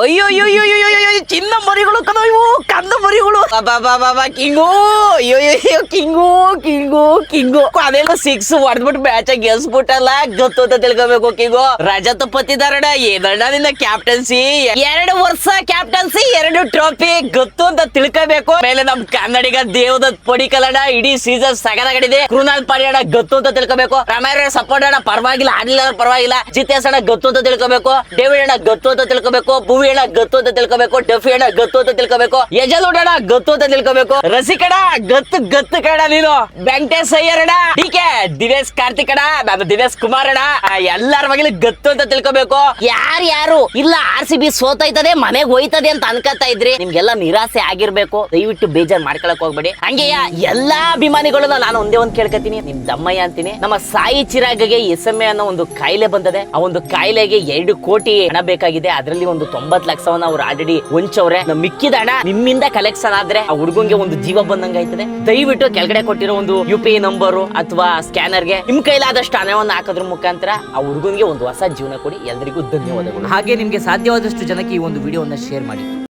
ಅಯ್ಯೋ ಅಯ್ಯೋ ಅಯ್ಯೋ ಅಯ್ಯೋ ಅಯ್ಯೋ ಚಿನ್ನ ಮರಿಗಳು ಕದ ಇವು ಕಂದ ಮರಿಗಳು ಬಾಬಾ ಕಿಂಗು ಅಯ್ಯೋ ಅಯ್ಯೋ ಕಿಂಗು ಕಿಂಗು ಕಿಂಗು ಅದೆಲ್ಲ ಸಿಕ್ಸ್ ಹೊಡೆದ್ಬಿಟ್ಟು ಮ್ಯಾಚ್ ಗೆಲ್ಸ್ಬಿಟ್ಟಲ್ಲ ಗೊತ್ತು ಅಂತ ತಿಳ್ಕೊಬೇಕು ಕಿಂಗು ರಜತ್ ಪತ್ತಿದಾರಣ ಏನಣ್ಣ ನಿನ್ನ ಕ್ಯಾಪ್ಟನ್ಸಿ 2 ವರ್ಷ ಕ್ಯಾಪ್ಟನ್ಸಿ 2 ಟ್ರೋಫಿ ಗೊತ್ತು ಅಂತ ತಿಳ್ಕೊಬೇಕು ಮೇಲೆ ನಮ್ ಕನ್ನಡಿಗ ದೇವದತ್ ಪಡಿಕಲಣ್ಣ ಇಡೀ ಸೀಸನ್ ಸಗದಾಗಡಿದೆ ಕೃಣಾಲ್ ಪಾಡ್ಯಣ್ಣ ಗೊತ್ತು ಅಂತ ತಿಳ್ಕೊಬೇಕು ರಮೇಶ್ ಸಪೋರ್ಟ್ ಅಣ್ಣ ಪರವಾಗಿಲ್ಲ ಆಡ್ಲಿಲ್ಲ ಪರವಾಗಿಲ್ಲ ಜಿತೇಶ್ ಅಣ್ಣ ಗೊತ್ತು ಅಂತ ತಿಳ್ಕೊಬೇಕು ಡೇವಿಡ್ ಅಣ್ಣ ಗೊತ್ತು ಅಂತ ತಿಳ್ಕೊಬೇಕು ಭುವಿ ಅಣ್ಣ ಗೊತ್ತು ಅಂತ ತಿಳ್ಕೊಬೇಕು ಡಫಿ ಅಣ್ಣ ಗೊತ್ತು ಅಂತ ತಿಳ್ಕೊಬೇಕು ಯಜಲ್ ಅಣ್ಣ ಗೊತ್ತು ಅಂತ ತಿಳ್ಕೊಬೇಕು ರಸಿಕಣ ಗೊತ್ತು ಕಣ ನೀನು ವೆಂಕಟೇಶ್ ಅಯ್ಯರ್ ಅಣ್ಣ ಡಿಕೆ ದಿನೇಶ್ ಕಾರ್ತಿಕ್ ಅಣ್ಣ ನಾನು ದಿನೇಶ್ ಕುಮಾರ್ ಅಣ್ಣ ಎಲ್ಲಾರ ಬಗ್ಗೆ ಗೊತ್ತು ಅಂತ ತಿಳ್ಕೊಬೇಕು ಯಾರು ಇಲ್ಲ RCB ಸೋತೈತದೆ ಮನೆಗೆ ಹೋಯ್ತದೆ ಅಂತ ಅನ್ಕೋತಾ ಇದ್ರಿ ನಿಮ್ಗೆಲ್ಲ ನಿರಾಸೆ ಆಗಿರ್ಬೇಕು ದಯವಿಟ್ಟು ಬೇಜಾರ್ ಮಾಡ್ಕೊಳಕ್ ಹೋಗ್ಬೇಡಿ ಹಂಗೆಯ ಎಲ್ಲಾ ಅಭಿಮಾನಿಗಳನ್ನ ನಾನು ಒಂದೇ ಒಂದ್ ಕೇಳ್ಕೊತೀನಿ ನಿಮ್ ದಮ್ಮಯ್ಯ ಅಂತೀನಿ ನಮ್ಮ ಸಾಯಿ ಚಿರಾಗ್ಗೆ SMA ಅನ್ನೋ ಒಂದು ಕಾಯಿಲೆ ಬಂದದೆ ಆ ಒಂದು ಕಾಯಿಲೆಗೆ 2 ಕೋಟಿ ಹಣ ಬೇಕಾಗಿದೆ ಅದರಲ್ಲಿ ಒಂದು 90 ಲಕ್ಷವನ್ನ ಅವ್ರು ಆಲ್ರೆಡಿ ಹೊಂಚವ್ರೆ ಮಿಕ್ಕಿದ ಹಣ ನಿಮ್ಮಿಂದ ಕಲೆಕ್ಷನ್ ಆದ್ರೆ ಆ ಹುಡುಗಂಗೆ ಒಂದು ಜೀವ ಬಂದಂಗ ಆಯ್ತದೆ ದಯವಿಟ್ಟು ಕೆಳಗಡೆ ಕೊಟ್ಟಿರೋ ಒಂದು UPI ನಂಬರ್ ಅಥವಾ ಸ್ಕ್ಯಾನರ್ಗೆ ನಿಮ್ ಕೈಲಾದಷ್ಟು ಹಣವನ್ನು ಹಾಕೋದ್ರ ಮುಖಾಂತರ ಆ ಹುಡುಗನ್ಗೆ ಒಂದು ಹೊಸ ಜೀವನ ಕೊಡಿ ಎಲ್ರಿಗೂ ಧನ್ಯವಾದಗಳು ಹಾಗೆ ನಿಮ್ಗೆ ಸಾಧ್ಯವಾದಷ್ಟು ಜನಕ್ಕೆ ಈ ಒಂದು ವಿಡಿಯೋವನ್ನ ಶೇರ್ ಮಾಡಿ.